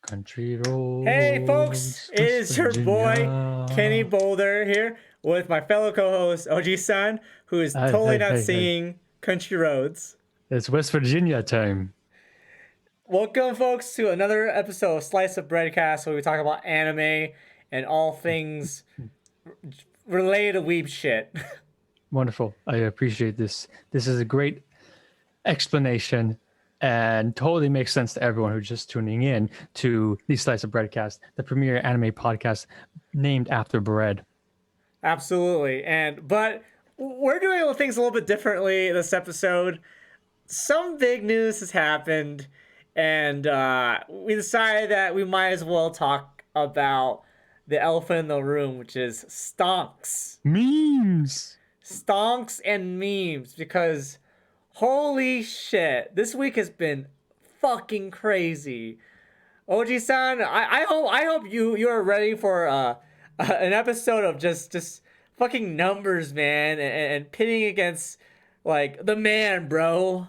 Country Hey folks, roads, it West is your boy Virginia. Kennyboulder here with my fellow co-host OG-san, who is Hey, totally hey, not hey, hey. singing Country Roads. It's West Virginia time. Welcome folks to another episode of Slice of Breadcast where we talk about anime and all things related to weeb shit. Wonderful. I appreciate this. This is a great explanation and totally makes sense to everyone who's just tuning in to the Slice of Breadcast, the premier anime podcast named after bread. Absolutely. But we're doing things a little bit differently this episode. Some big news has happened, and we decided that we might as well talk about the elephant in the room, which is stonks. Memes. Stonks and memes, because holy shit, this week has been fucking crazy. Oji-san, I hope you are ready for an episode of just fucking numbers, man, and pitting against like the man, bro.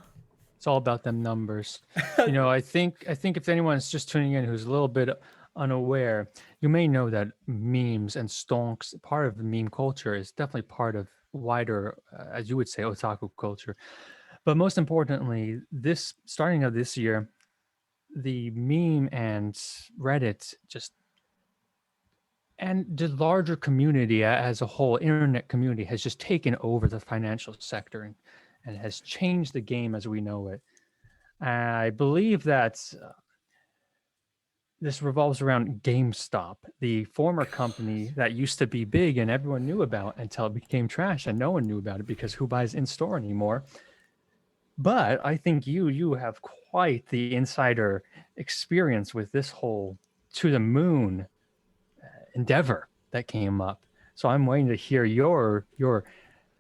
It's all about them numbers. I think if anyone's just tuning in who's a little bit unaware, you may know that memes and stonks, part of the meme culture, is definitely part of wider, as you would say, otaku culture. But most importantly, this starting of this year, the meme and Reddit just and the larger community as a whole, internet community, has just taken over the financial sector and has changed the game as we know it. I believe that this revolves around GameStop, the former company that used to be big and everyone knew about until it became trash and no one knew about it because who buys in store anymore? But I think you have quite the insider experience with this whole to the moon endeavor that came up. So I'm waiting to hear your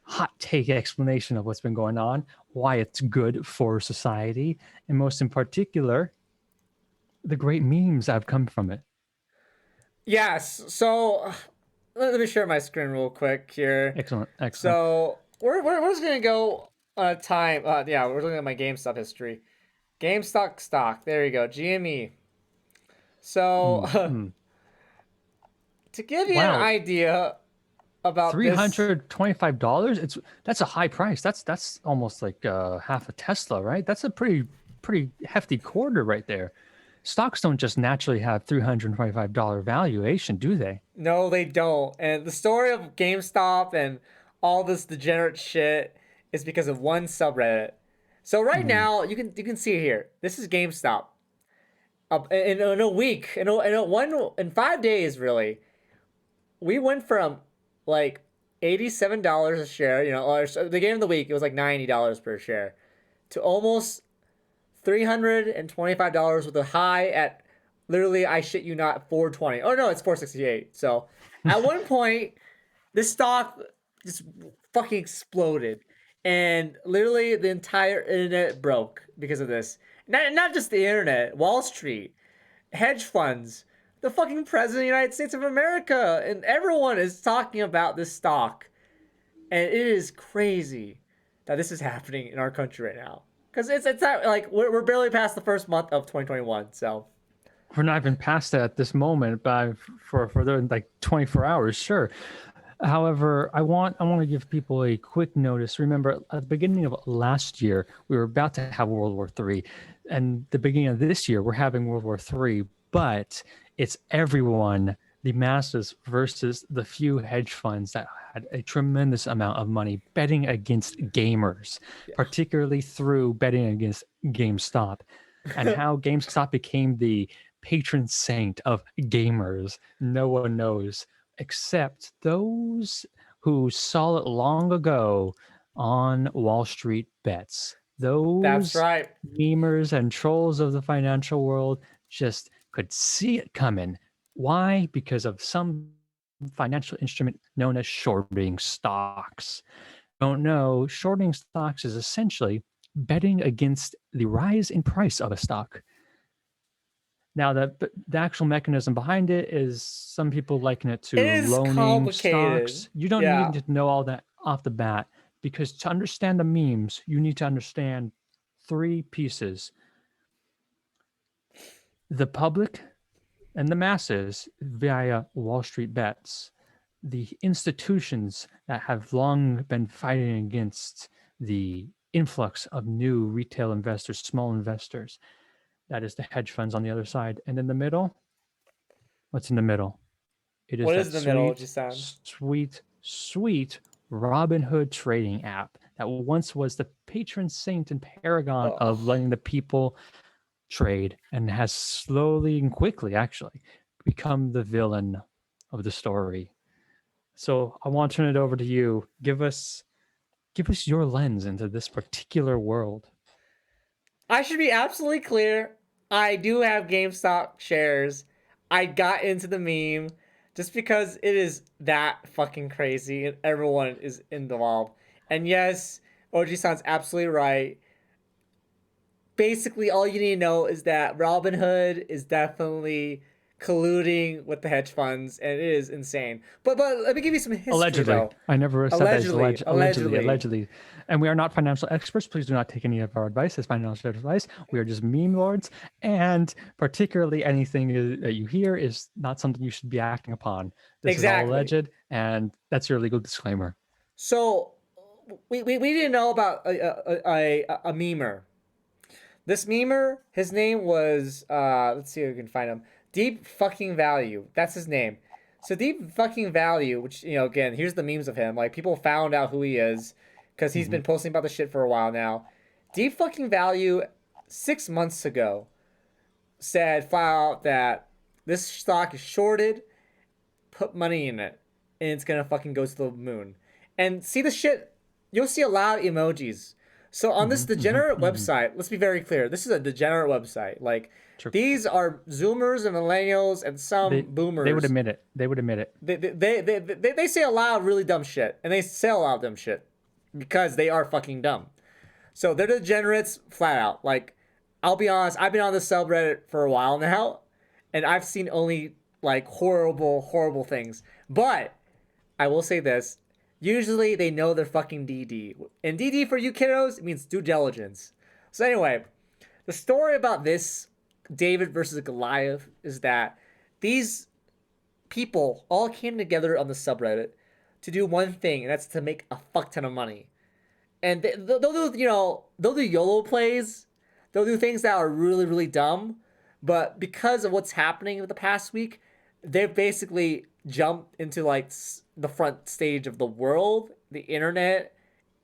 hot take explanation of what's been going on, why it's good for society, and most in particular, the great memes that have come from it. Yes. So let me share my screen real quick here. Excellent, excellent. So we're just gonna go on a time. Yeah, we're looking at my GameStop history. GameStop stock. There you go. GME. So Mm, mm. to give you an Wow, idea about this, $325. That's a high price. That's almost like half a Tesla, right? That's a pretty hefty quarter right there. Stocks don't just naturally have $325 valuation, do they? no, they don't. And the story of GameStop and all this degenerate shit is because of one subreddit. So right Mm. now you can see it here. This is GameStop. In a week, in 5 days, really, we went from like $87 a share, or the game of the week, it was like $90 per share, to almost $325 with a high at literally, I shit you not, 420. Oh no, it's 468. So at one point, this stock just fucking exploded. And literally the entire internet broke because of this. Not just the internet, Wall Street, hedge funds, the fucking president of the United States of America, and everyone is talking about this stock. And it is crazy that this is happening in our country right now. Because it's not like we're barely past the first month of 2021. So We're not even past that at this moment, but for the like 24 hours, sure. However, I want to give people a quick notice. Remember, at the beginning of last year, we were about to have World War III, and the beginning of this year, we're having World War III. But it's everyone, the masses versus the few hedge funds that had a tremendous amount of money betting against gamers, particularly through betting against GameStop, and how GameStop became the patron saint of gamers. No one knows except those who saw it long ago on Wall Street bets. that's Those right. memers and trolls of the financial world just could see it coming. Why? Because of some financial instrument known as shorting stocks. Don't know, shorting stocks is essentially betting against the rise in price of a stock. Now, the actual mechanism behind it is some people liken it It to is loaning complicated. stocks. You don't Yeah. need to know all that off the bat because to understand the memes, you need to understand three pieces: the public, and the masses via Wall Street bets, the institutions that have long been fighting against the influx of new retail investors, small investors, that is the hedge funds on the other side. And in the middle, what's in the middle? It is What is that in the middle, sweet, Oji-san? sweet, sweet Robinhood trading app that once was the patron saint and paragon of Oh. letting the people trade and has slowly and quickly actually become the villain of the story. So I want to turn it over to you. Give us your lens into this particular world. I should be absolutely clear. I do have GameStop shares. I got into the meme just because it is that fucking crazy and everyone is involved. And yes, Oji-san's absolutely right. Basically, all you need to know is that Robinhood is definitely colluding with the hedge funds, and it is insane. But let me give you some history Allegedly, though. I never said that. It's Allegedly, allegedly, allegedly. allegedly, and we are not financial experts. Please do not take any of our advice as financial advice. We are just meme lords, and particularly anything that you hear is not something you should be acting upon. This is all Exactly. alleged, and that's your legal disclaimer. So we didn't know about a memer. This memer, his name was let's see if we can find him. Deep fucking value. That's his name. So deep fucking value, which again, here's the memes of him. Like people found out who he is because he's Mm-hmm. been posting about the shit for a while now. Deep fucking value 6 months ago said flat out that this stock is shorted, put money in it, and it's gonna fucking go to the moon. And see the shit, you'll see a lot of emojis. So on this Mm-hmm. Mm-hmm. degenerate Mm-hmm. website, let's be very clear. This is a degenerate website. Like True. these are Zoomers and millennials and some They would boomers. admit it. They would admit it. They say a lot of really dumb shit, and they say a lot of dumb shit because they are fucking dumb. So they're degenerates flat out. Like, I'll be honest, I've been on the subreddit for a while now, and I've seen only like horrible, horrible things. But I will say this: usually they know their fucking DD, and DD for you kiddos it means due diligence. So anyway, the story about this David versus Goliath is that these people all came together on the subreddit to do one thing, and that's to make a fuck ton of money. And they'll do they'll do YOLO plays, they'll do things that are really really dumb, but because of what's happening the past week, they've basically jumped into like the front stage of the world, the internet,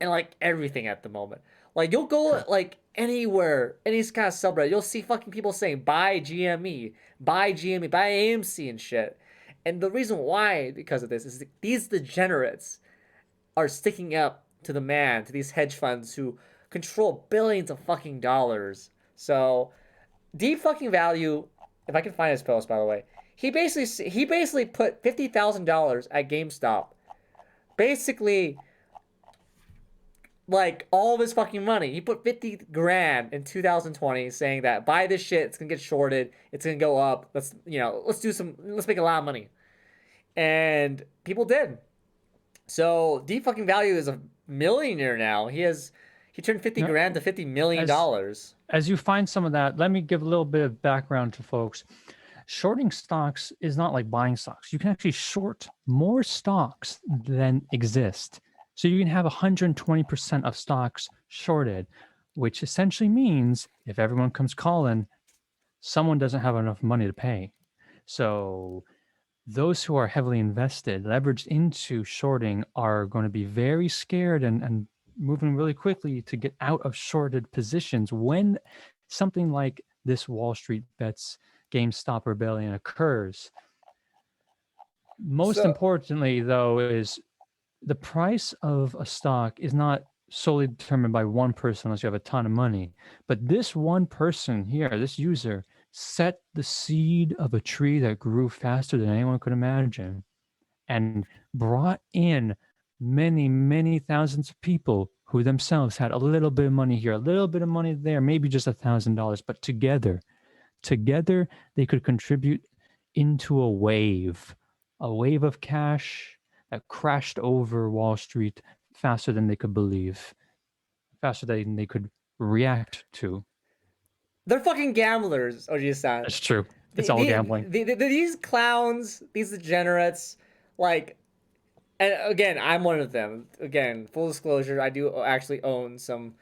and like everything at the moment. Like you'll go True. like anywhere, any kind of subreddit, you'll see fucking people saying buy GME, buy GME, buy AMC and shit. And the reason why, because of this, is these degenerates are sticking up to the man, to these hedge funds who control billions of fucking dollars. So, deep fucking value. If I can find his post, by the way, he basically put $50,000 at GameStop. Basically, like all of his fucking money. He put 50 grand in 2020, saying that buy this shit. It's gonna get shorted. It's gonna go up. Let's make a lot of money. And people did. So deep fucking value is a millionaire now. He turned 50 No, grand to 50 million as dollars. as you find some of that, let me give a little bit of background to folks. Shorting stocks is not like buying stocks. You can actually short more stocks than exist. So you can have 120% of stocks shorted, which essentially means if everyone comes calling, someone doesn't have enough money to pay. So those who are heavily invested, leveraged into shorting, are going to be very scared and moving really quickly to get out of shorted positions when something like this Wall Street bets GameStop rebellion occurs. Most So importantly, though, is the price of a stock is not solely determined by one person unless you have a ton of money. But this one person here, this user, set the seed of a tree that grew faster than anyone could imagine and brought in many, many thousands of people who themselves had a little bit of money here, a little bit of money there, maybe just $1,000, but together they could contribute into a wave of cash that crashed over Wall Street faster than they could believe, faster than they could react to. they're fucking gamblers, Oji-san. That's true. It's all gambling. These clowns, these degenerates, like, and again, I'm one of them. Again, full disclosure, I do actually own some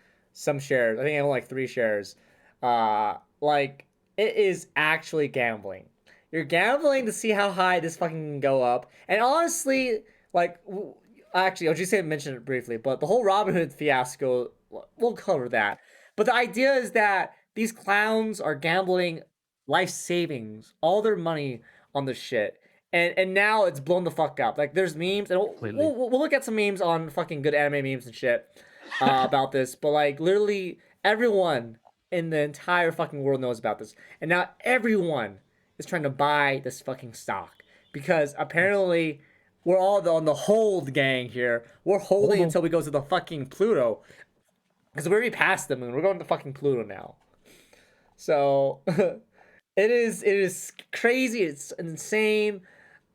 shares. I think I own like 3 shares. Like, it is actually gambling. You're gambling to see how high this fucking can go up. And honestly, like, actually, I'll just say mention it briefly, but the whole Robinhood fiasco, we'll cover that. But the idea is that these clowns are gambling life savings, all their money on this shit. And now it's blown the fuck up. Like, there's memes, and Completely. we'll look at some memes on fucking good anime memes and shit about this. But like, literally everyone in the entire fucking world knows about this, and now everyone is trying to buy this fucking stock because apparently we're all on the hold gang here. We're holding Hold on. until we go to the fucking Pluto because we're already past the moon. We're going to fucking Pluto now. So it is crazy. It's insane.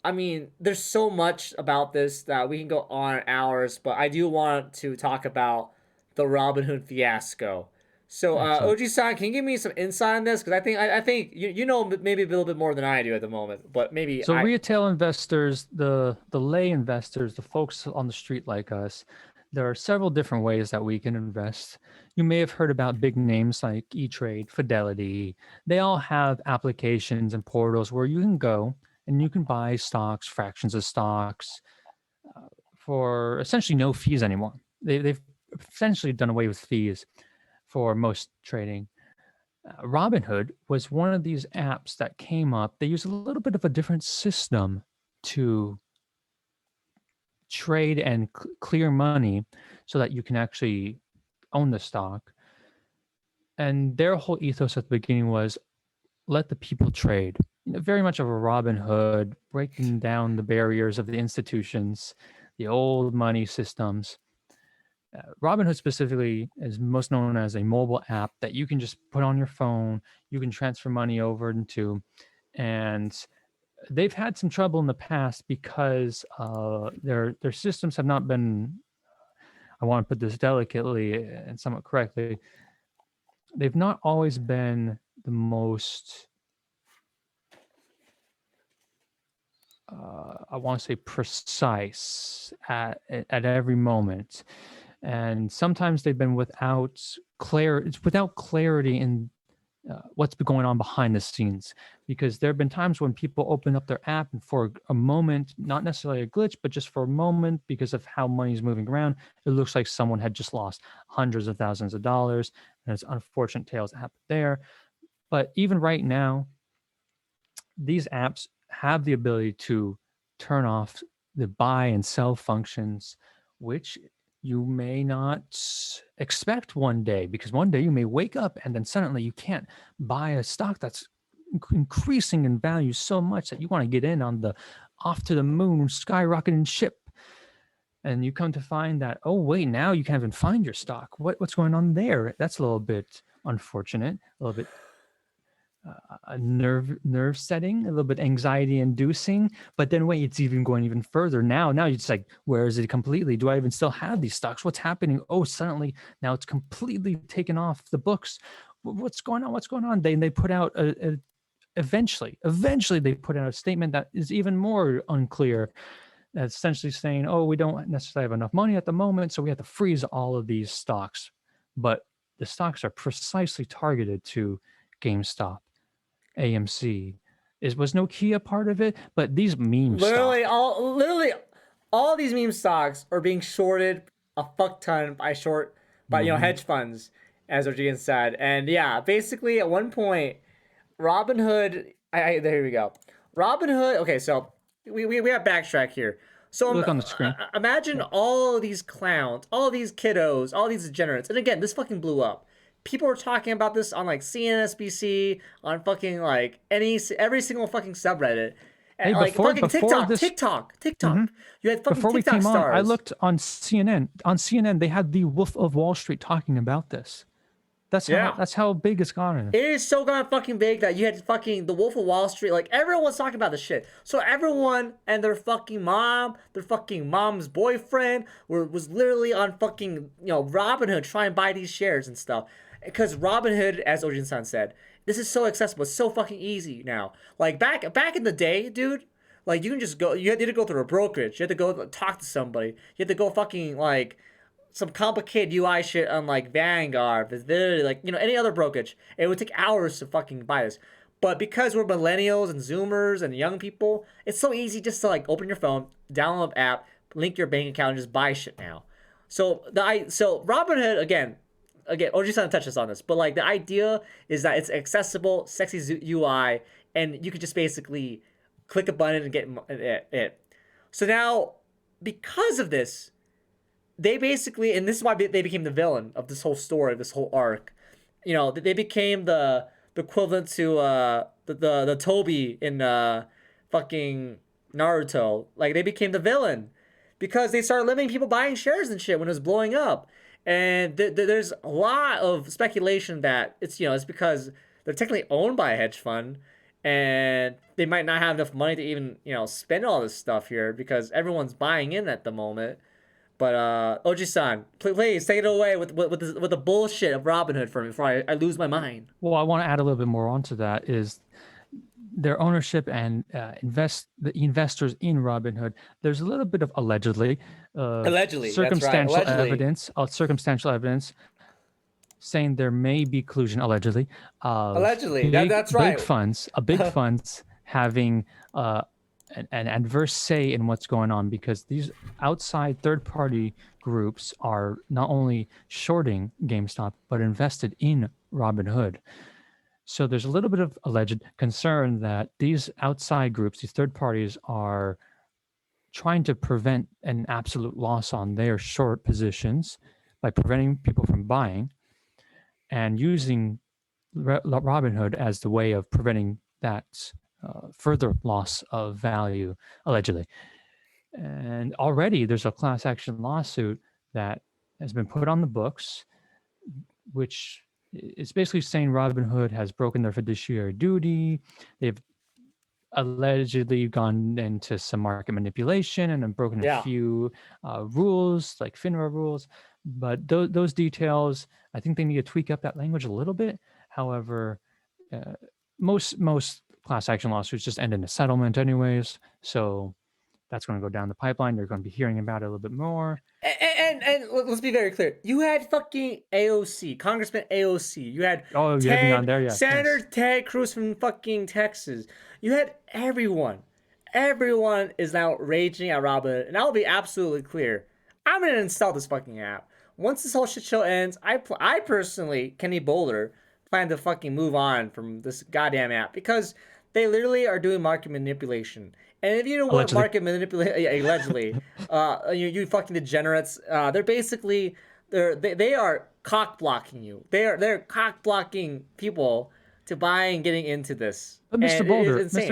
I mean, there's so much about this that we can go on hours, but I do want to talk about the Robin Hood fiasco. So, Excellent. OG-san, can you give me some insight on this? Because I think you know maybe a little bit more than I do at the moment, but maybe So retail investors, the lay investors, the folks on the street like us, there are several different ways that we can invest. You may have heard about big names like E-Trade, Fidelity. They all have applications and portals where you can go and you can buy stocks, fractions of stocks for essentially no fees anymore. They've essentially done away with fees for most trading. Robinhood was one of these apps that came up. They use a little bit of a different system to trade and clear money so that you can actually own the stock. And their whole ethos at the beginning was let the people trade. Very much of a Robin Hood, breaking down the barriers of the institutions, the old money systems. Robinhood specifically is most known as a mobile app that you can just put on your phone. You can transfer money over into, and they've had some trouble in the past because their systems have not been. I want to put this delicately and somewhat correctly. They've not always been the most. I want to say precise at every moment, and sometimes they've been without clarity in what's been going on behind the scenes, because there have been times when people open up their app and for a moment, not necessarily a glitch, but just for a moment, because of how money's moving around, it looks like someone had just lost hundreds of thousands of dollars, and it's unfortunate tales that happen there. But even right now, these apps have the ability to turn off the buy and sell functions, which you may not expect one day, because one day you may wake up and then suddenly you can't buy a stock that's increasing in value so much that you want to get in on the off to the moon skyrocketing ship. And you come to find that, oh wait, now you can't even find your stock. What's going on there? That's a little bit unfortunate, a little bit a nerve setting, a little bit anxiety inducing. But then wait, it's even going even further. Now you're just like, where is it completely? Do I even still have these stocks? What's happening? Oh, suddenly now it's completely taken off the books. What's going on? What's going on? They put out eventually they put out a statement that is even more unclear. That's essentially saying, oh, we don't necessarily have enough money at the moment, so we have to freeze all of these stocks. But the stocks are precisely targeted to GameStop, AMC. Was Nokia part of it? But these meme literally stocks. all these meme stocks are being shorted a fuck ton by hedge funds, as Orjian said. And yeah, basically at one point, Robinhood. There we go. Robinhood. Okay, so we have backtrack here. So Look on the screen. imagine Yep. all these clowns, all these kiddos, all these degenerates. And again, this fucking blew up. People were talking about this on like CNSBC, on fucking like every single fucking subreddit. Hey, And like fucking before this, TikTok. You had fucking before we TikTok came on, I stars. looked on CNN. On CNN, they had the Wolf of Wall Street talking about this. Yeah. That's how big it's gotten. It is so goddamn fucking big that you had fucking the Wolf of Wall Street. Like, everyone's talking about this shit. So everyone and their fucking mom, their fucking mom's boyfriend was literally on fucking, Robinhood trying to buy these shares and stuff. because Robinhood, as Ojin-san said, this is so accessible. It's so fucking easy now. Like back in the day, dude. Like you can just go. You had to go through a brokerage. You had to go talk to somebody. You had to go fucking like some complicated UI shit on like Vanguard, Fidelity, like any other brokerage. It would take hours to fucking buy this. But because we're millennials and Zoomers and young people, it's so easy just to like open your phone, download an app, link your bank account, and just buy shit now. So Robinhood again, Oji-san touches on this, but like the idea is that it's accessible, sexy UI, and you could just basically click a button and get it. So now, because of this, they basically, and this is why they became the villain of this whole story, this whole arc. They became the equivalent to the Toby in fucking Naruto. Like they became the villain because they started limiting people buying shares and shit when it was blowing up. And there's a lot of speculation that it's because they're technically owned by a hedge fund, and they might not have enough money to even spend all this stuff here because everyone's buying in at the moment. But Oji-san, please take it away with the bullshit of Robinhood for me before I lose my mind. Well, I want to add a little bit more onto that is their ownership and the investors in Robinhood. There's a little bit of allegedly, Allegedly, circumstantial that's right. circumstantial evidence saying there may be collusion allegedly of Allegedly, that's right. big funds having an adverse say in what's going on because these outside third-party groups are not only shorting GameStop but invested in Robinhood. So there's a little bit of alleged concern that these outside groups, these third parties, are trying to prevent an absolute loss on their short positions by preventing people from buying and using Robinhood as the way of preventing that further loss of value, allegedly. And already there's a class action lawsuit that has been put on the books, which is basically saying Robinhood has broken their fiduciary duty. They've allegedly gone into some market manipulation and have broken a few rules, like FINRA rules. But those details, I think they need to tweak up that language a little bit. However, most class action lawsuits just end in a settlement anyways. So that's going to go down the pipeline. You're going to be hearing about it a little bit more. And let's be very clear. You had fucking AOC, Congressman AOC. You had Senator Ted Cruz from fucking Texas. You had everyone. Everyone is now raging at Robinhood. And I'll be absolutely clear. I'm going to install this fucking app. Once this whole shit show ends, I personally, Kennyboulder, plan to fucking move on from this goddamn app because they literally are doing market manipulation. And if you know what market manipulation, allegedly, you fucking degenerates, they're basically they are cock blocking you. They're cock blocking people to buy and getting into this. But Mr.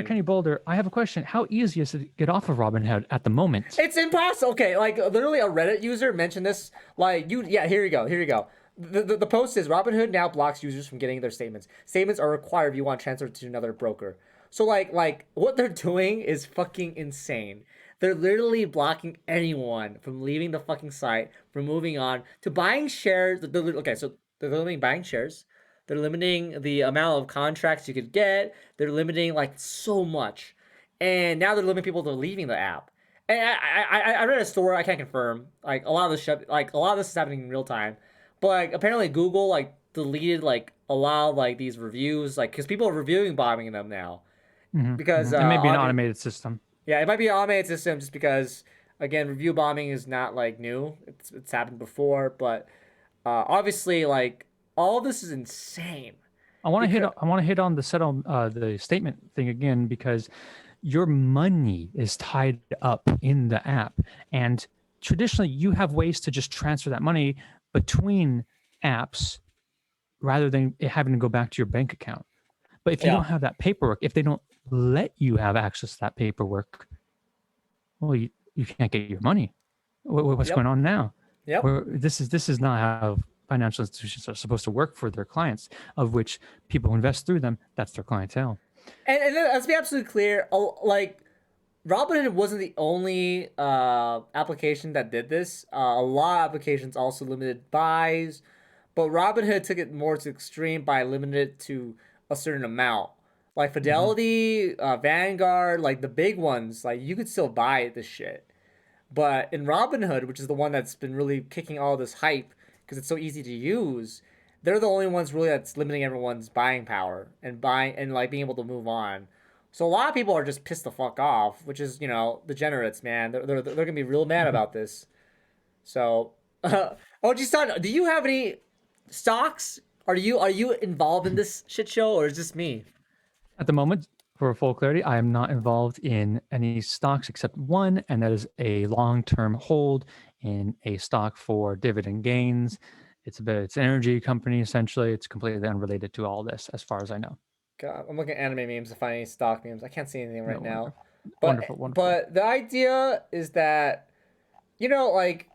Kennyboulder, I have a question. How easy is it to get off of Robinhood at the moment? It's impossible. Okay, like literally a Reddit user mentioned this. Like here you go. The post is Robinhood now blocks users from getting their statements. Statements are required if you want to transfer to another broker. So like what they're doing is fucking insane. They're literally blocking anyone from leaving the fucking site, from moving on to buying shares. Okay, so they're limiting buying shares. They're limiting the amount of contracts you could get. They're limiting like so much, and now they're limiting people to leaving the app. And I read a story. I can't confirm. Like a lot of this is happening in real time, but like apparently Google like deleted like a lot of like these reviews, like because people are reviewing bombing them now. Because it may be an automated system. Yeah, it might be an automated system just because again, review bombing is not like new. It's happened before, but obviously like all this is insane. I want to hit on the statement thing again because your money is tied up in the app, and traditionally you have ways to just transfer that money between apps rather than it having to go back to your bank account. But if you don't have that paperwork, if they don't let you have access to that paperwork, well, you can't get your money. What's going on now? This is not how financial institutions are supposed to work for their clients, of which people who invest through them, that's their clientele. And let's be absolutely clear, like Robinhood wasn't the only application that did this. A lot of applications also limited buys, but Robinhood took it more to extreme by limiting it to a certain amount. Like Hmm. Fidelity, Vanguard, like the big ones, like you could still buy this shit. But in Robinhood, which is the one that's been really kicking all this hype because it's so easy to use, they're the only ones really that's limiting everyone's buying power and buying and like being able to move on. So a lot of people are just pissed the fuck off, which is degenerates, man. They're gonna be real mad about this. So, OG Son, do you have any stocks? Are you involved in this shit show or is this me? At the moment, for full clarity, I am not involved in any stocks except one, and that is a long-term hold in a stock for dividend gains. It's an energy company essentially. It's completely unrelated to all this, as far as I know. God, I'm looking at anime memes to find any stock memes. I can't see anything No, right now. wonderful, But wonderful, wonderful. but the idea is that like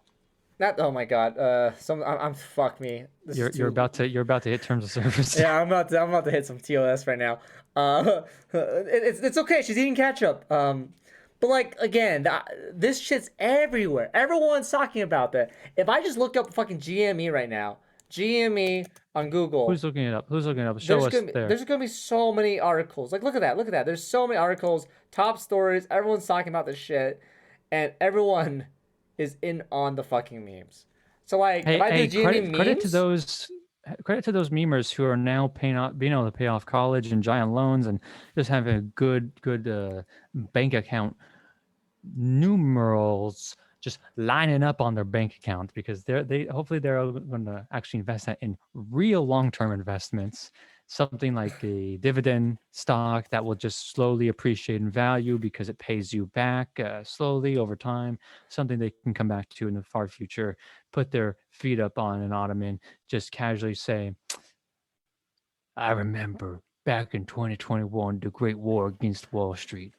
not oh my god I'm fuck me this is You're too about to hit terms of service. yeah I'm about to hit some TOS right now. It's okay. She's eating ketchup. But like again, this shit's everywhere. Everyone's talking about that. If I just look up fucking GME right now, GME on Google, Who's looking it up? Who's looking it up? Show us there. there's gonna be so many articles. Like look at that. There's so many articles, top stories. Everyone's talking about this shit, and everyone is in on the fucking memes. So like, if Hey, I do hey, GME memes, credit to those memers who are now being able to pay off college and giant loans and just having a good bank account numerals just lining up on their bank account because they hopefully they're going to actually invest that in real long-term investments, something like a dividend stock that will just slowly appreciate in value because it pays you back slowly over time, something they can come back to in the far future, put their feet up on an ottoman, just casually say, I remember back in 2021 the great war against Wall Street.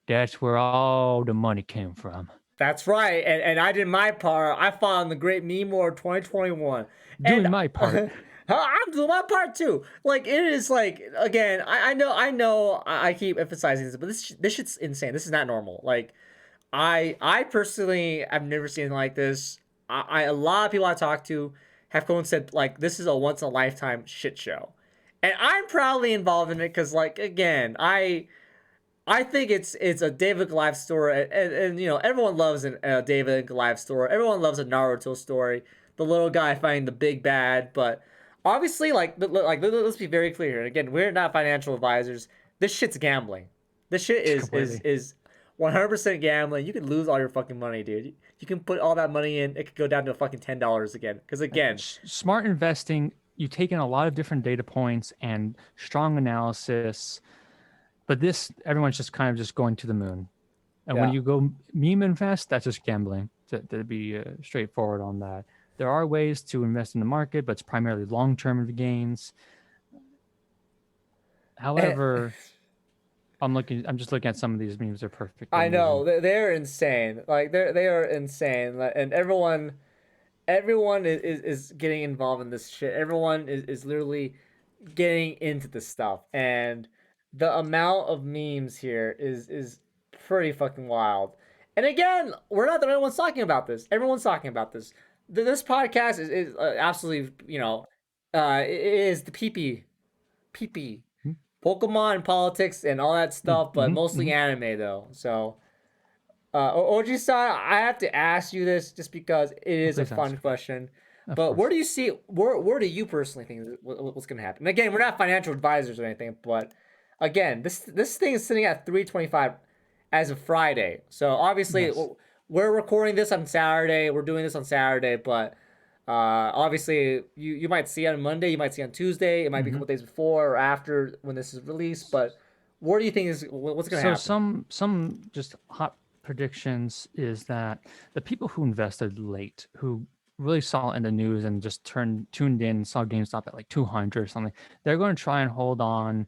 That's where all the money came from. that's right. And I did my part. I found the great meme war 2021, and Doing my part. I'm doing my part too. Like it is like again. I know. I keep emphasizing this, but this shit's insane. This is not normal. Like I personally have never seen anything like this. A lot of people I talk to have come and said like this is a once in a lifetime shit show, and I'm proudly involved in it because like again I think it's a David and Goliath story, and everyone loves a David and Goliath story. Everyone loves a Naruto story. The little guy fighting the big bad, but obviously, let's be very clear here. Again, we're not financial advisors. This shit's gambling. This shit is is Completely. is 100% gambling. You could lose all your fucking money, dude. You can put all that money in. It could go down to fucking $10 again. Because again, Smart investing, you take in a lot of different data points and strong analysis, but this everyone's just kind of just going to the moon. And when yeah. you go meme invest, that's just gambling. To be straightforward on that, there are ways to invest in the market, but it's primarily long-term gains. However, I'm just looking at some of these memes. They're perfectly I know amazing. they're insane. Like they are insane, and everyone is getting involved in this shit. Everyone is literally getting into this stuff, and the amount of memes here is pretty fucking wild. And again, we're not the only ones talking about this. Everyone's talking about this. This podcast is absolutely it is the pee Pokemon politics and all that stuff, but Mm-hmm, mostly hmm. anime though. So Oji-san, I have to ask you this just because it is a Please fun ask. question. Of But where course. do you see where do you personally think what's going to happen? And again, we're not financial advisors or anything, but again, this thing is sitting at 325 as of Friday. So obviously Yes. we're recording this on Saturday. We're doing this on Saturday, but obviously you might see it on Monday, you might see it on Tuesday. It might be a Hmm. couple days before or after when this is released. But what do you think is what's going to So happen? some just hot predictions is that the people who invested late, who really saw it in the news and just tuned in and saw GameStop at like 200 or something, they're going to try and hold on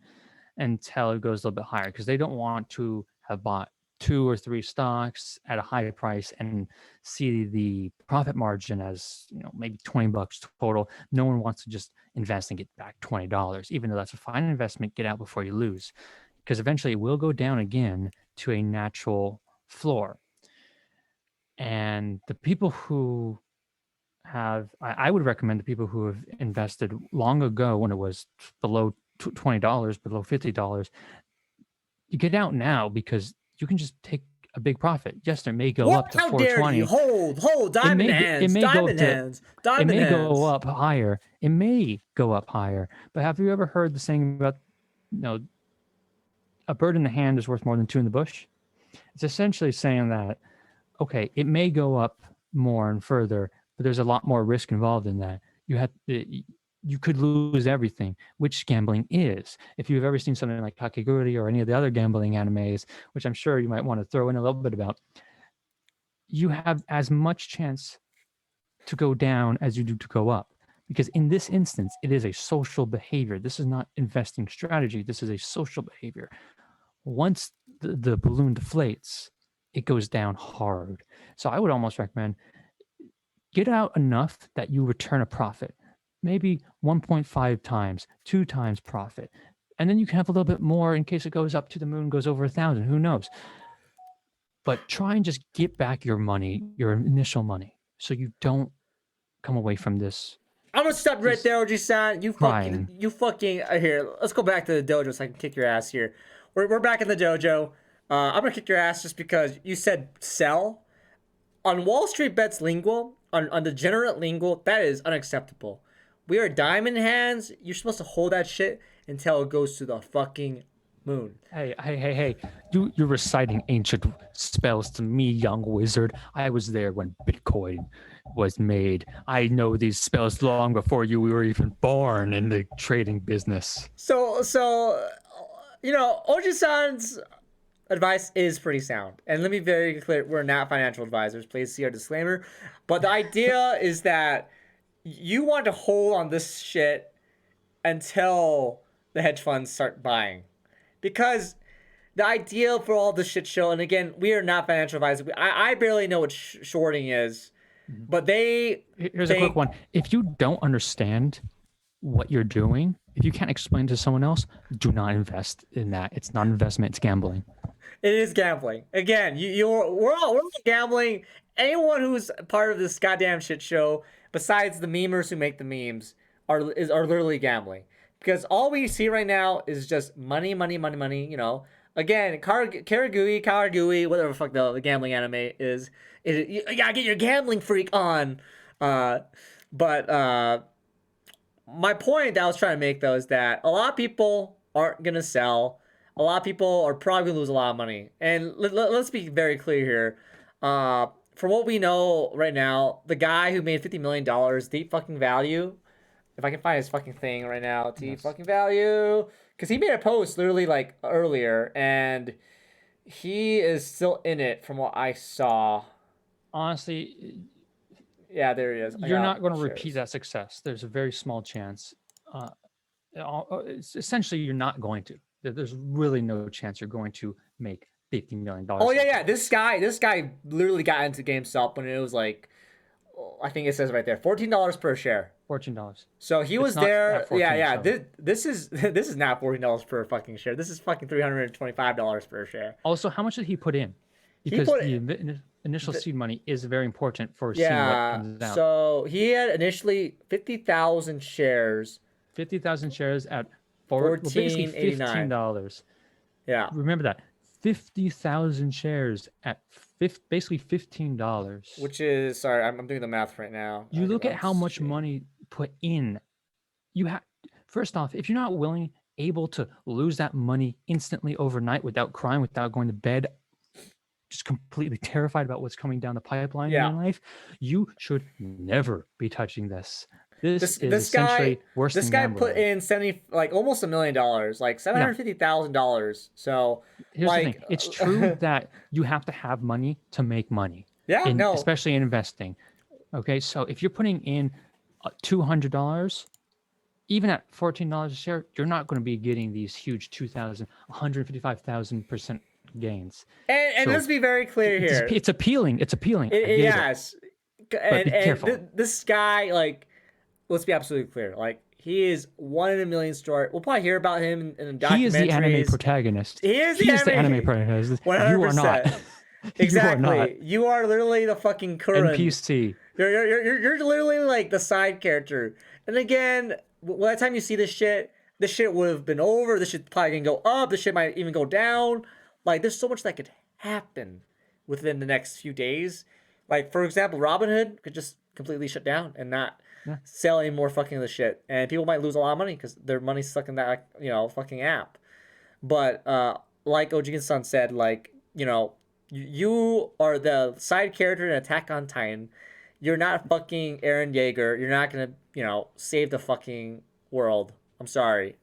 until it goes a little bit higher because they don't want to have bought two or three stocks at a higher price and see the profit margin as maybe $20 total. No one wants to just invest and get back $20, even though that's a fine investment. Get out before you lose, because eventually it will go down again to a natural floor. And the people who I would recommend to people who have invested long ago when it was below $20, below $50, you get out now because you can just take a big profit. Yes, there may go What? up to How dare you? 420. Hold, It diamond may it hands, may go diamond to hands, it diamond may go hands. up higher. It may go up higher. But have you ever heard the saying about, you know, a bird in the hand is worth more than two in the bush? It's essentially saying that, okay, it may go up more and further, but there's a lot more risk involved in that. You could lose everything, which gambling is. If you've ever seen something like Kakegurui or any of the other gambling animes, which I'm sure you might want to throw in a little bit about, you have as much chance to go down as you do to go up. Because in this instance, it is a social behavior. This is not investing strategy. This is a social behavior. Once the balloon deflates, it goes down hard. So I would almost recommend get out enough that you return a profit, maybe 1.5 times, 2 times profit. And then you can have a little bit more in case it goes up to the moon, goes over 1,000, who knows? But try and just get back your money, your initial money, so you don't come away from this I'm gonna stop right there, OG-san. crying. You fucking here. Let's go back to the dojo so I can kick your ass here. We're back in the dojo. I'm gonna kick your ass just because you said sell on Wall Street Bets lingual, on degenerate lingual. That is unacceptable. We are diamond hands. You're supposed to hold that shit until it goes to the fucking moon. Hey. You're reciting ancient spells to me, young wizard. I was there when Bitcoin was made. I know these spells long before you were even born in the trading business. So you know, Oji-san's advice is pretty sound. And let me be very clear, we're not financial advisors. Please see our disclaimer. But the idea is that you want to hold on this shit until the hedge funds start buying. Because the idea for all this shit show, and again, we are not financial advisors. I barely know what shorting is, but Here's a quick one. If you don't understand what you're doing, if you can't explain to someone else, do not invest in that. It's not an investment, it's gambling. It is gambling. Again, we're all gambling. Anyone who's part of this goddamn shit show, besides the memers who make the memes, are literally gambling. Because all we see right now is just money, you know. Again, Karagui, whatever the fuck the gambling anime is. You gotta get your gambling freak on. But my point that I was trying to make, though, is that a lot of people aren't going to sell. A lot of people are probably going to lose a lot of money. And let's be very clear here. From what we know right now, the guy who made $50 million, deep fucking value, if I can find his fucking thing right now, deep fucking value, because he made a post literally like earlier, and he is still in it from what I saw. Honestly, yeah, there he is. You're not going to repeat that success. There's a very small chance. Essentially, you're not going to. There's really no chance you're going to make $50 million. Oh yeah. This guy literally got into GameStop when it was like, I think it says right there, $14 per share. $14. So he was there. Yeah. This is not $14 per fucking share. This is fucking $325 per share. Also, how much did he put in? Because the initial seed money is very important for seeing what comes out. So he had initially 50,000 shares. 50,000 shares at basically $15. Yeah. Remember that. 50,000 shares at basically $15. Which is, sorry, I'm doing the math right now. You look at how much money put in. You have, first off, if you're not able to lose that money instantly overnight without crying, without going to bed, just completely terrified about what's coming down the pipeline in your life, you should never be touching this. This is essentially worse than gambling. This guy put in almost $1 million, like $750,000. So here's the thing: it's true that you have to have money to make money. Yeah, especially in investing. Okay, so if you're putting in $200, even at $14 a share, you're not going to be getting these huge 155,000% gains. And let's be very clear here. It's appealing. Yes. But be careful. This guy, let's be absolutely clear. He is one in a million story. We'll probably hear about him in documentaries. He is the anime protagonist. He is the anime protagonist. 100%. You are not. Exactly. You are literally the fucking current NPC. You're literally like the side character. And again, by the time you see this shit would have been over. This shit probably can go up. This shit might even go down. Like, there's so much that could happen within the next few days. Like, for example, Robinhood could just completely shut down and not Yeah. sell any more fucking of the shit. And people might lose a lot of money because their money's stuck in that, fucking app. But like Ojin-san said, like, you are the side character in Attack on Titan. You're not fucking Eren Yeager. You're not gonna, save the fucking world. I'm sorry.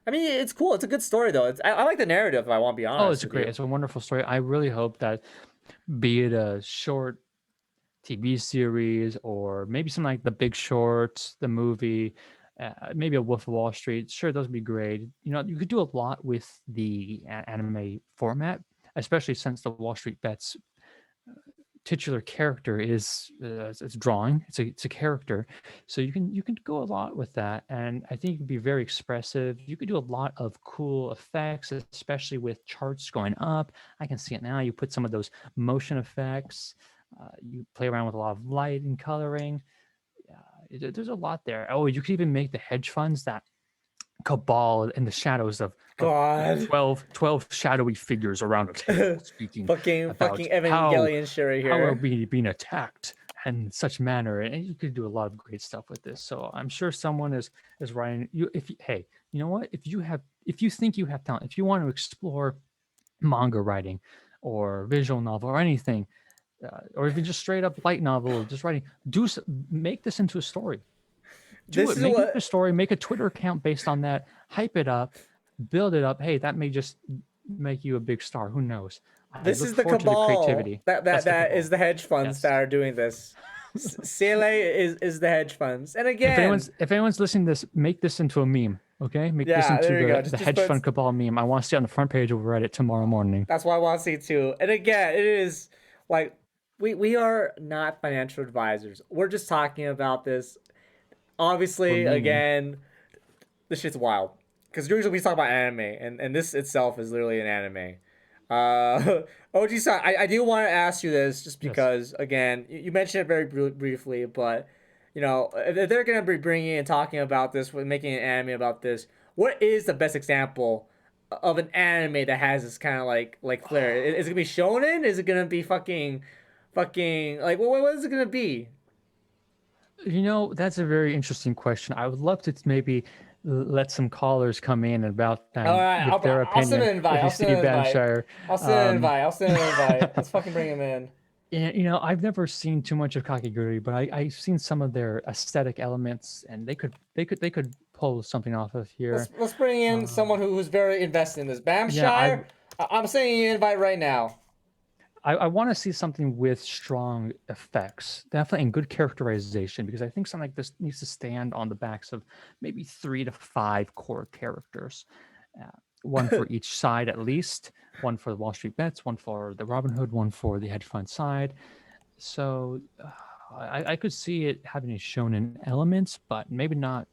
I mean, it's cool. It's a good story though. I like the narrative. If I want to be honest. Oh, it's great. It's a wonderful story. I really hope that, be it a short TV series or maybe something like The Big Short, the movie, maybe a Wolf of Wall Street. Sure, those would be great. You could do a lot with the anime format, especially since the Wall Street Bets titular character is it's drawing. It's a character, so you can go a lot with that, and I think you can be very expressive. You could do a lot of cool effects, especially with charts going up. I can see it now. You put some of those motion effects. You play around with a lot of light and coloring. There's a lot there. Oh, you could even make the hedge funds that cabal in the shadows of God. 12 shadowy figures around a table speaking fucking about Evangelion shit right how are here. we being attacked in such manner, and you could do a lot of great stuff with this. So I'm sure someone is writing you. Hey, you know what, if you think you have talent, if you want to explore manga writing or visual novel or anything, or even just straight up light novel, just writing, make this into a story. Make it a story, make a Twitter account based on that, hype it up, build it up. Hey, that may just make you a big star. Who knows? This is the cabal. That is the hedge funds Yes. that are doing this. Sele is the hedge funds. And again, if anyone's listening to this, make this into a meme. Okay, make this into the hedge fund cabal meme. I want to see it on the front page of Reddit tomorrow morning. That's what I want to see too. And again, it is like we are not financial advisors. We're just talking about this. Obviously, again, this shit's wild. Because usually we talk about anime, and this itself is literally an anime. OG-san, I do want to ask you this just because, again, you mentioned it very briefly, but, if they're going to be bringing and talking about this, making an anime about this, what is the best example of an anime that has this kind of like flair? Is it going to be shonen? Is it going to be fucking, like, what is it going to be? That's a very interesting question. I would love to maybe let some callers come in about that. All right, I'll send an invite. I'll send an invite. Let's fucking bring him in. Yeah, I've never seen too much of Kakegurui, but I've seen some of their aesthetic elements, and they could pull something off of here. Let's bring in someone who's very invested in this. Bamshire, I'm sending you an invite right now. I want to see something with strong effects, definitely, and good characterization, because I think something like this needs to stand on the backs of maybe 3 to 5 core characters, one for each side at least, one for the Wall Street Bets, one for the Robin Hood, one for the hedge fund side. So I could see it having a shonen elements, but maybe not.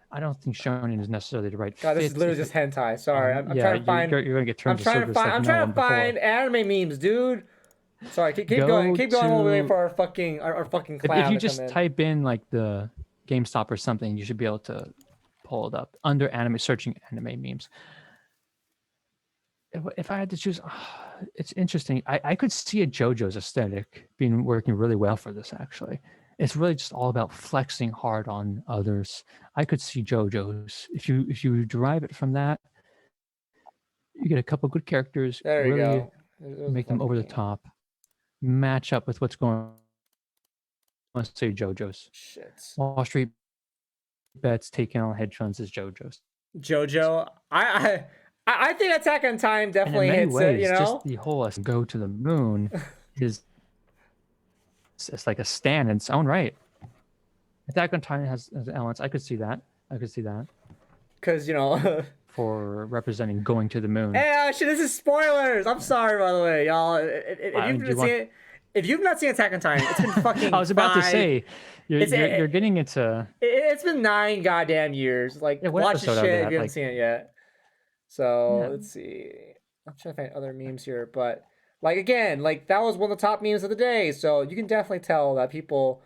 I don't think shonen is necessarily the right God, fit. this is literally just hentai. Sorry, I'm trying to find. You're gonna get turned. I'm trying to find anime memes, dude. Sorry, keep going. Keep going while we wait for our fucking clown. If you just type in like the GameStop or something, you should be able to pull it up under anime, searching anime memes. If I had to choose, it's interesting. I could see a JoJo's aesthetic working really well for this. Actually, it's really just all about flexing hard on others. I could see JoJo's. If you derive it from that, you get a couple good characters. There you go. Make them over the top. Match up with what's going on. Let's say JoJo's. Shit. Wall Street Bets taking on hedge funds is JoJo's. JoJo, I think Attack on Titan definitely hits it. Just the whole go to the moon is it's like a stand in its own right. Attack on Titan has elements. I could see that. Because for representing going to the moon. Hey, shit! This is spoilers. I'm sorry, by the way, y'all. If you've not seen Attack on Titan, it's been fucking. I was about to say, you're getting into. It's been 9 goddamn years. Like, watch the shit if you haven't seen it yet. So let's see. I'm trying to find other memes here, but Like again, like that was one of the top memes of the day. So you can definitely tell that people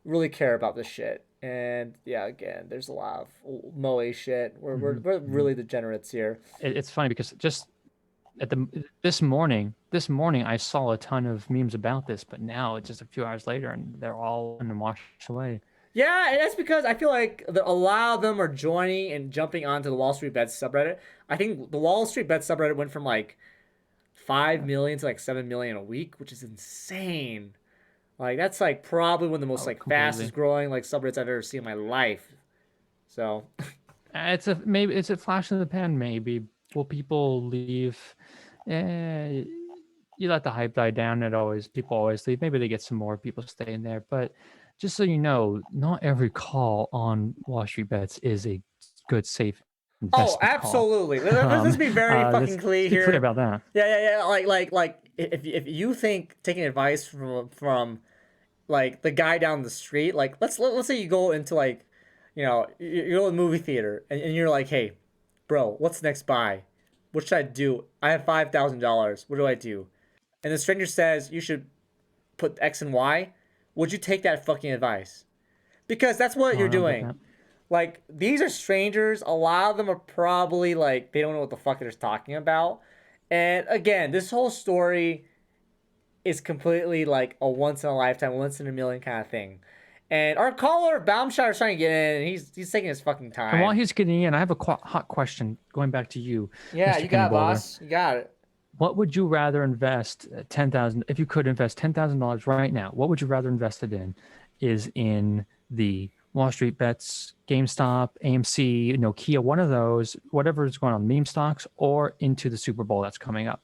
really care about this shit. And yeah, again, there's a lot of moe shit. We're really degenerates here. It's funny because just at the this morning I saw a ton of memes about this, but now it's just a few hours later and they're all and washed away. Yeah, and that's because I feel like a lot of them are joining and jumping onto the Wall Street Bets subreddit. I think the Wall Street Bets subreddit went from like 5 million to like 7 million a week, which is insane. Like that's like probably one of the most like Completely. fastest growing like subreddits I've ever seen in my life. So It's a flash in the pan. Maybe will people leave? Eh, you let the hype die down. People always leave. Maybe they get some more people staying there. But just so you know, not every call on Wall Street Bets is a good, safe oh, investment call. absolutely. Let's be very fucking clear Let's be here. clear about that. Yeah. Like if you think taking advice from like the guy down the street, like let's say you go into like, you go to the movie theater and you're like, hey, bro, what's the next buy? What should I do? I have $5,000. What do I do? And the stranger says you should put X and Y. Would you take that fucking advice? Because that's what I you're don't know about doing. that. Like these are strangers. A lot of them are probably like they don't know what the fuck they're talking about. And again, this whole story is completely like a once in a lifetime, once in a million kind of thing. And our caller Baumshire is trying to get in, and he's taking his fucking And while time. he's getting in, I have a hot question going back to you, Yeah, Mr. you got it, Kennyboulder. boss. You got it. What would you rather invest 10,000 if you could invest $10,000 right now? What would you rather invest it in? Is in the Wall Street Bets, GameStop, AMC, Nokia, one of those, whatever is going on, meme stocks, or into the Super Bowl that's coming up?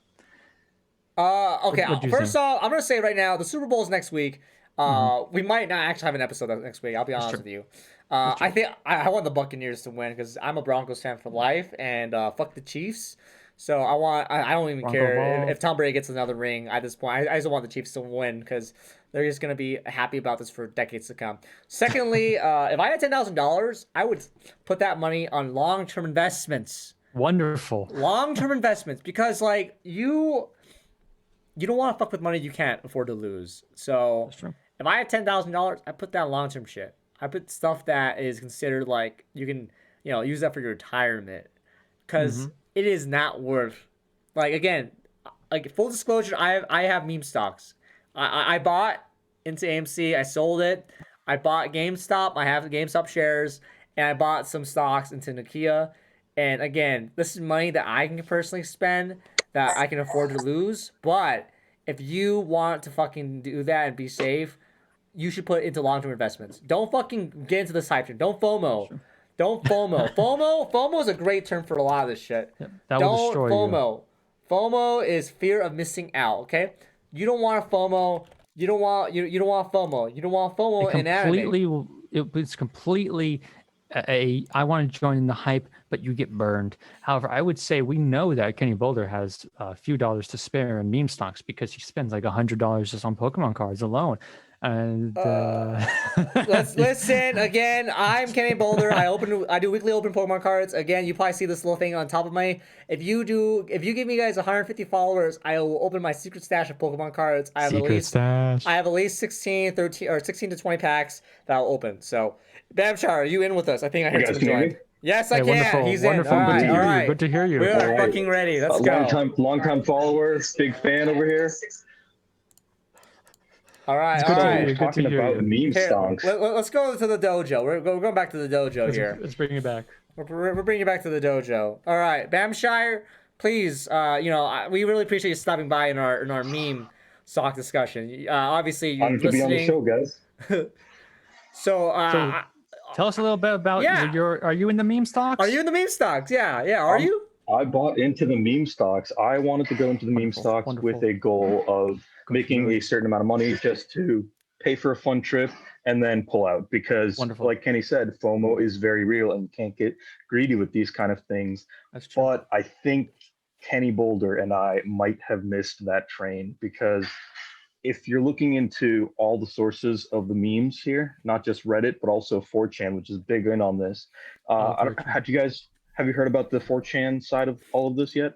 Okay. What do you First think? off, I'm gonna say right now, the Super Bowl is next week. Mm-hmm. We might not actually have an episode next week. I'll be That's honest true. with you. That's I true. think I want the Buccaneers to win because I'm a Broncos fan for life, and fuck the Chiefs. So I don't even Bronco care ball. if Tom Brady gets another ring at this point. I just want the Chiefs to win because they're just gonna be happy about this for decades to come. Secondly, if I had $10,000, I would put that money on long-term investments. Wonderful. Long-term investments because like you don't want to fuck with money you can't afford to lose. So That's true. if I had $10,000, I put that long term shit. I put stuff that is considered like you can, use that for your retirement, Mm-hmm. because it is not worth. Like again, like full disclosure, I have meme stocks. I bought into AMC. I sold it. I bought GameStop. I have the GameStop shares, and I bought some stocks into Nokia. And again, this is money that I can personally spend that I can afford to lose. But if you want to fucking do that and be safe, you should put it into long term investments. Don't fucking get into this hype train. Don't FOMO. Don't FOMO. FOMO is a great term for a lot of this shit. Yep. That will Don't destroy you. FOMO. FOMO is fear of missing out. Okay, you don't want FOMO. You don't want FOMO. You don't want FOMO in anime. It's completely I want to join in the hype, but you get burned. However, I would say we know that Kenny Boulder has a few dollars to spare in meme stocks because he spends like $100 just on Pokemon cards alone. And Let's listen again. I'm Kennyboulder. I do weekly open Pokemon cards. Again, you probably see this little thing on top of my. If you give me guys 150 followers, I will open my secret stash of Pokemon cards. stash. I have at least 16, 13, or 16 to 20 packs that I'll open. So, Babchar, are you in with us? I think I You heard guys someone can hear join. me? Yes, I Hey, can. wonderful, He's wonderful. in. Good to hear All you. right. Good to hear you. We are All right. fucking ready. Let's go. Long time follower, big fan over here. All right. It's All good to hear right. you. Good to Talking hear about you. meme Here, stonks. let's go to the dojo. We're going back to the dojo here. Let's bring it back. We're bringing you back to the dojo. All right, Bamshire, please. We really appreciate you stopping by in our meme stock discussion. Obviously, you're Honored to be on the show, listening. guys. So, So tell us a little bit about yeah. are you in the meme stocks? Are you in the meme stocks? Yeah. Are you? I bought into the meme stocks. I wanted to go into the meme stocks with a goal of making a certain amount of money just to pay for a fun trip and then pull out. Because, Wonderful. like Kenny said, FOMO is very real and you can't get greedy with these kind of things. That's true. But I think Kenny Boulder and I might have missed that train because if you're looking into all the sources of the memes here, not just Reddit, but also 4chan, which is big in on this. Have you heard about the 4chan side of all of this yet?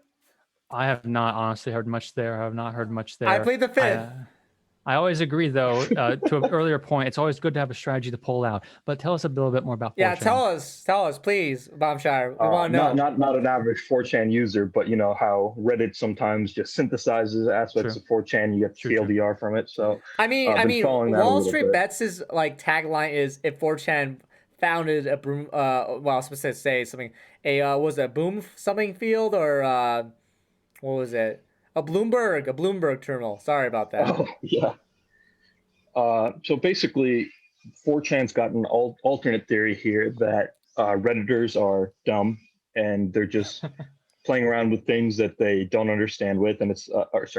I have not honestly heard much there. I have not heard much there. I played the fifth. I always agree, though, to an earlier point, it's always good to have a strategy to pull out. But tell us a little bit more about 4chan. Yeah, tell us, please, Bombshire. We want to know. Not an average 4chan user, but you know how Reddit sometimes just synthesizes aspects of 4chan. You get TLDR from it. So I mean, Wallstreet Bets' like tagline is if 4chan founded a broom. Well, I was supposed to say something. Was it a boom something field or what was it? A Bloomberg terminal. Sorry about that. Oh yeah. So basically, 4chan's got an alternate theory here that Redditors are dumb and they're just playing around with things that they don't understand with, and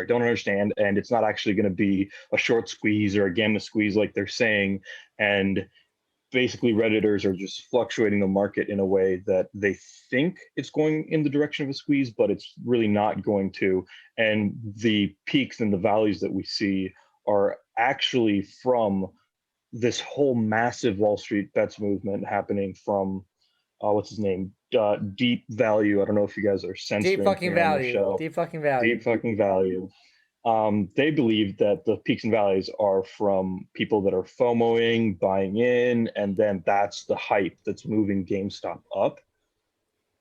don't understand, and it's not actually going to be a short squeeze or a gamma squeeze like they're saying, and basically Redditors are just fluctuating the market in a way that they think it's going in the direction of a squeeze, but it's really not going to, and the peaks and the valleys that we see are actually from this whole massive Wallstreet Bets movement happening from what's his name? Deep Value. I don't know if you guys are censoring Deep fucking value. Deep fucking value. Deep fucking value. They believe that the peaks and valleys are from people that are FOMOing, buying in, and then that's the hype that's moving GameStop up.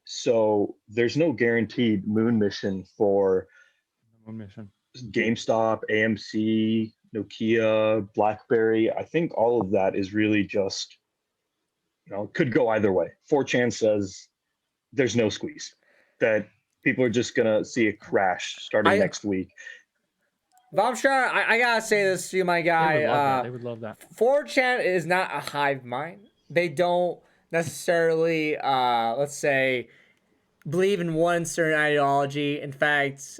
So there's no guaranteed moon mission for GameStop, AMC, Nokia, BlackBerry. I think all of that is really just, could go either way. 4chan says there's no squeeze, that people are just going to see a crash starting next week. Bombshire, I gotta say this to you, my guy. They would love that. 4chan is not a hive mind. They don't necessarily, let's say, believe in one certain ideology. In fact,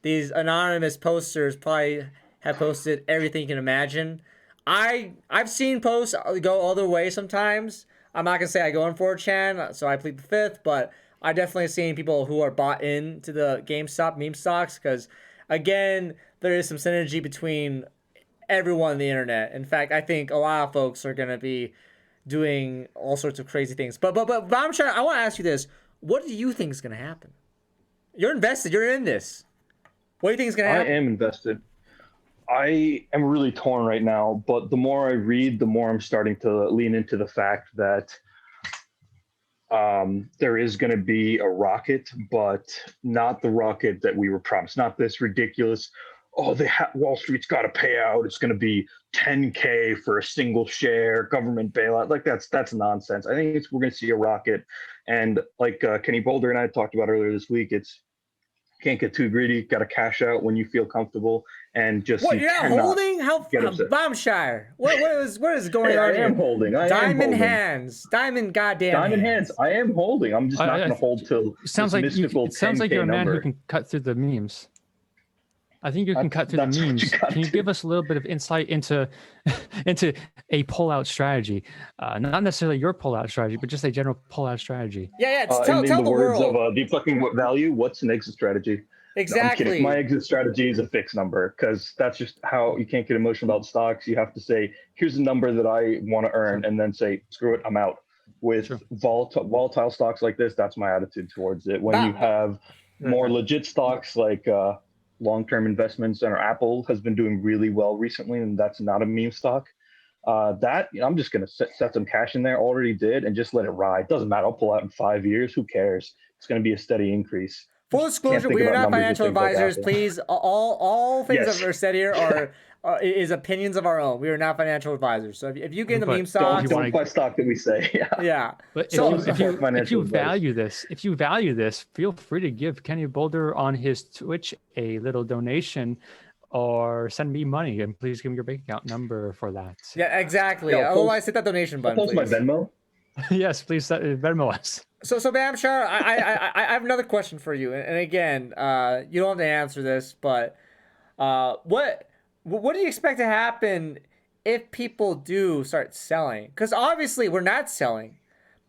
these anonymous posters probably have posted everything you can imagine. I've seen posts go other way sometimes. I'm not gonna say I go on 4chan, so I plead the fifth, but I definitely seen people who are bought into the GameStop meme stocks because, again, there is some synergy between everyone on the internet. In fact, I think a lot of folks are gonna be doing all sorts of crazy things. But Bombshire, I want to ask you this: what do you think is gonna happen? You're invested. You're in this. What do you think is gonna happen? I am invested. I am really torn right now, but the more I read, the more I'm starting to lean into the fact that there is going to be a rocket, but not the rocket that we were promised. Not this ridiculous, Wall Street's got to pay out. It's going to be $10K for a single share, government bailout. Like that's nonsense. I think we're going to see a rocket. And like Kennyboulder and I talked about earlier this week, can't get too greedy. Got to cash out when you feel comfortable, and just what you're not holding? How Bombshire? What is going on here? I am holding. Diamond hands. Diamond goddamn. Diamond hands. I am holding. I'm just not going to hold till. It sounds like you're a man who can cut through the memes. I think you can cut through the memes. Can you give us a little bit of insight into a pull-out strategy? Not necessarily your pull-out strategy, but just a general pull-out strategy. Yeah. Tell the words world. Of Deep Fucking Value, what's an exit strategy? Exactly. No, my exit strategy is a fixed number because that's just how you can't get emotional about stocks. You have to say, here's a number that I want to earn, and then say, screw it, I'm out. With volatile stocks like this, that's my attitude towards it. When you have more legit stocks like long-term investments, and Apple has been doing really well recently, and that's not a meme stock. I'm just going to set some cash in there, already did, and just let it ride. Doesn't matter. I'll pull out in 5 years. Who cares? It's going to be a steady increase. Full disclosure, we are not financial advisors. Please, all things that are said here is opinions of our own. We are not financial advisors. So if you get in the meme stock, don't buy stock that we say. Yeah. But if you value this, feel free to give Kennyboulder on his Twitch a little donation, or send me money, and please give me your bank account number for that. Yeah, exactly. Otherwise, hit that donation button. Post my Venmo. Yes, please Venmo us. So Bamshar, I have another question for you, and again, you don't have to answer this, but what do you expect to happen if people do start selling? Because obviously we're not selling,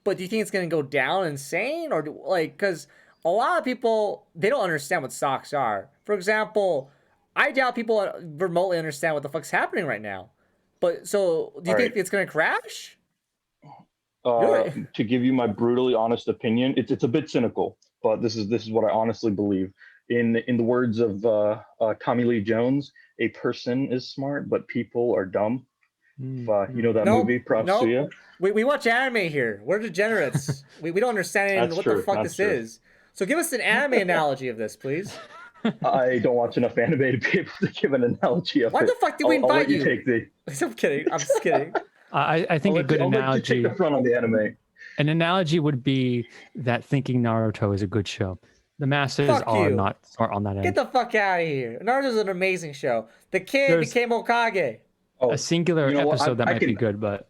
but do you think it's going to go down insane, or because a lot of people, they don't understand what stocks are. For example, I doubt people remotely understand what the fuck's happening right now. But so do you think it's going to crash? You're To give you my brutally honest opinion, it's a bit cynical, but this is what I honestly believe. In the words of Tommy Lee Jones, a person is smart, but people are dumb. You know that nope, movie, props to nope. you. We watch anime here. We're degenerates. We don't understand That's what the true. fuck That's this true. is. So give us an anime analogy of this, please. I don't watch enough anime to be able to give an analogy of Why it. the fuck did we I'll invite let you you? take the. I'm kidding. I'm just kidding. I think a good I'll let you take analogy. the front on the anime. An analogy would be that thinking Naruto is a good show. The masses Fuck are you. not smart on that Get end. the fuck out of here. Naruto's an amazing show. The kid There's- became Hokage. Oh, A singular you know what? episode that I might can be good, but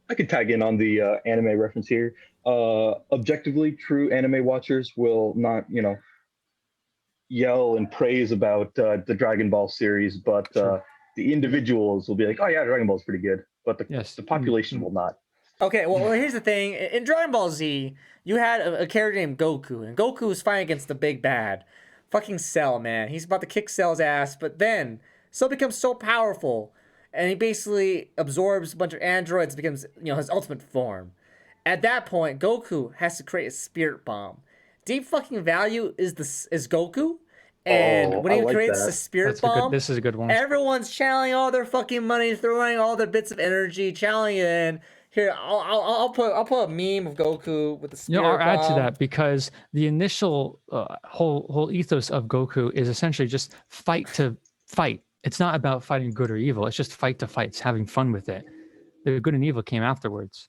I could tag in on the anime reference here. Objectively, true anime watchers will not, yell and praise about the Dragon Ball series, but Sure. the individuals will be like, "Oh yeah, Dragon Ball's pretty good," but yes, the population will not. Okay, well, here's the thing. In Dragon Ball Z, you had a character named Goku, and Goku was fighting against the big bad. Fucking Cell, man. He's about to kick Cell's ass, but then Cell becomes so powerful, and he basically absorbs a bunch of androids and becomes, his ultimate form. At that point, Goku has to create a spirit bomb. Deep fucking value is Goku, and Oh, when I he like creates that. the spirit that's a good. bomb, This is a good one. everyone's channeling all their fucking money, throwing all their bits of energy, channeling it in. Here, I'll put a meme of Goku with the spirit I'll add to bomb. that because the initial whole ethos of Goku is essentially just fight to fight. It's not about fighting good or evil. It's just fight to fight. It's having fun with it. The good and evil came afterwards.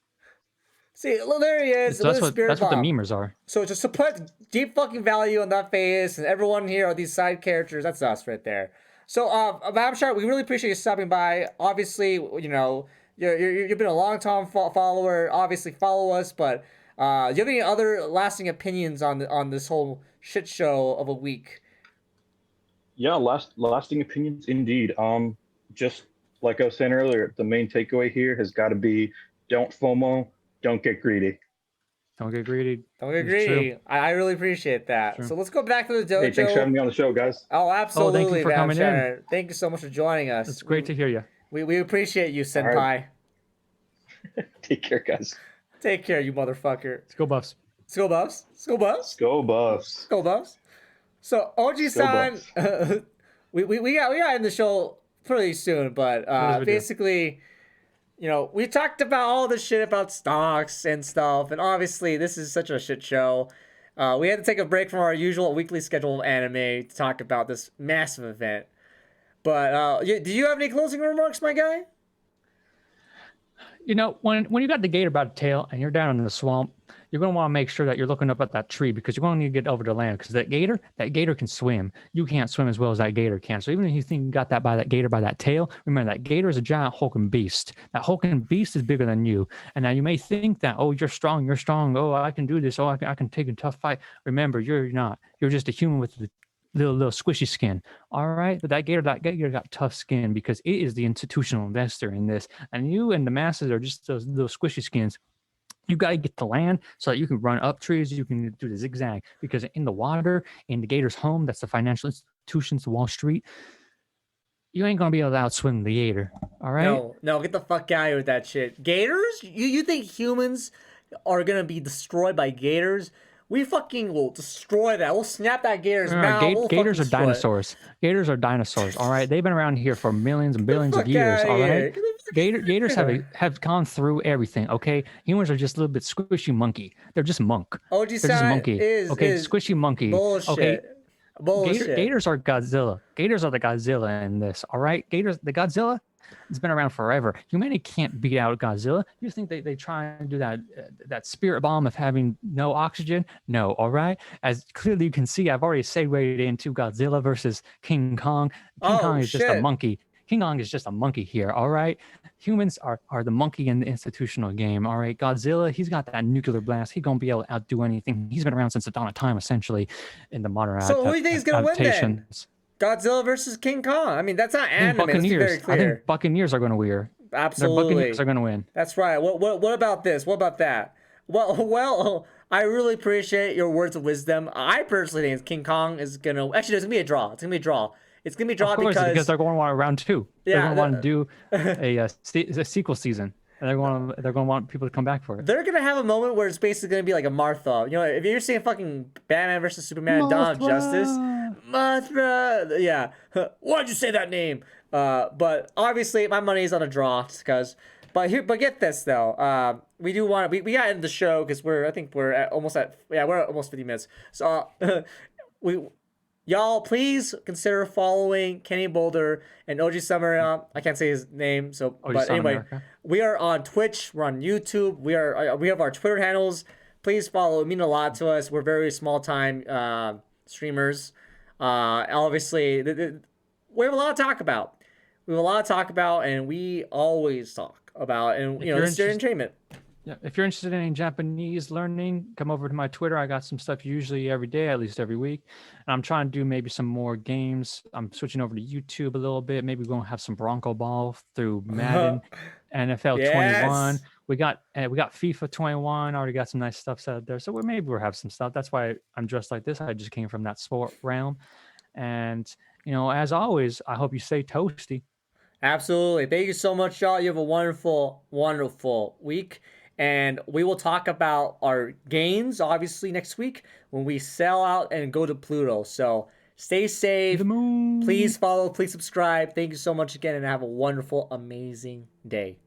See, well, there he is So with that's the what spirit that's what the bomb. memers are. So just to put deep fucking value on that face, and everyone here are these side characters. That's us right there. So, Babshar, we really appreciate you stopping by. Obviously, you've been a long time follower. Obviously, follow us. But do you have any other lasting opinions on this whole shit show of a week? Yeah, lasting opinions indeed. Just like I was saying earlier, the main takeaway here has got to be: don't FOMO, don't get greedy. Don't get greedy. Don't It's true. agree. I really appreciate that. True. So let's go back to the dojo. Hey, thanks for having me on the show, guys. Oh, absolutely, for coming in. Babshar. Thank you so much for joining us. It's great to hear you. We appreciate you, senpai. right. Take care, guys. Take care, you motherfucker. Let's go Buffs. School Buffs. School Buffs. Go Buffs. Go Buffs. So Oji-san, we got in the show pretty soon, but What did we do? basically, we talked about all the shit about stocks and stuff, and obviously this is such a shit show. We had to take a break from our usual weekly schedule of anime to talk about this massive event. But do you have any closing remarks, my guy? When you got the gator by the tail and you're down in the swamp, you're going to want to make sure that you're looking up at that tree because you're going to need to get over the land because that gator can swim. You can't swim as well as that gator can. So even if you think you got that gator by that tail, remember that gator is a giant hulking beast. That hulking beast is bigger than you. And now you may think that, oh, you're strong. Oh, I can do this. Oh, I can take a tough fight. Remember, you're not. You're just a human with the little squishy skin. All right. But that gator got tough skin because it is the institutional investor in this. And you and the masses are just those little squishy skins. You got to get to land so that you can run up trees. You can do the zigzag because in the water, in the gator's home, that's the financial institutions, the Wall Street, you ain't going to be able to outswim the gator. All right. No, get the fuck out of here with that shit. Gators? You think humans are going to be destroyed by gators? We fucking will destroy that. We'll snap that gator's mouth. We'll Gators are fucking destroy it. dinosaurs. Gators are dinosaurs. All right. They've been around here for millions and billions of fuck years. outta All here. right. Get the fuck Gators outta here. have gone through everything. Okay. Humans are just a little bit squishy monkey. They're just monk. They're just Oji-san monkey. is Squishy monkey. bullshit. Okay. Bullshit. Gators are Godzilla. Gators are the Godzilla in this. All right. The Godzilla has been around forever. Humanity can't beat out Godzilla. You think they try and do that spirit bomb of having no oxygen? No. All right. As clearly you can see, I've already segued into Godzilla versus King Kong. King Kong is just a shit. monkey. King Kong is just a monkey here. All right. Humans are the monkey in the institutional game. All right. Godzilla, he's got that nuclear blast. He's gonna be able to outdo anything. He's been around since the dawn of time, essentially, in the modern So who do you think is gonna win then? adaptations. Godzilla versus King Kong. I mean, that's not I think anime. Let's be very Buccaneers. I clear. think Buccaneers are going to win. The Absolutely. Buccaneers are going to win. That's right. What about this? What about that? Well, I really appreciate your words of wisdom. I personally think King Kong is gonna. Actually, there's gonna be a draw. It's gonna be a draw. It's gonna be a draw Of course, because they're going to want round two. Yeah, They're going to want to do a sequel season. And they're going to want people to come back for it. They're gonna have a moment where it's basically gonna be like a Martha. You know, if you're seeing fucking Batman versus Superman and Dawn of Justice, Martha, yeah. Why'd you say that name? But obviously my money is on a draw, cause. But get this though. We do want we got into the show because we're almost 50 minutes. So y'all please consider following Kennyboulder and OG Summer. I can't say his name, so but anyway, America. we are on Twitch, we're on YouTube, we have our Twitter handles. Please follow. It means a lot to us. We're very small time streamers. Obviously, we have a lot to talk about. And we always talk about, and this is your entertainment. Yeah, if you're interested in Japanese learning, come over to my Twitter. I got some stuff usually every day, at least every week. And I'm trying to do maybe some more games. I'm switching over to YouTube a little bit. Maybe we're gonna have some Bronco Ball through Madden, NFL 21. We got FIFA 21. Already got some nice stuff set up there. So we'll have some stuff. That's why I'm dressed like this. I just came from that sport realm. And as always, I hope you stay toasty. Absolutely. Thank you so much, y'all. You have a wonderful, wonderful week. And we will talk about our gains, obviously, next week when we sell out and go to Pluto. So stay safe. Please follow. Please subscribe. Thank you so much again, and have a wonderful, amazing day.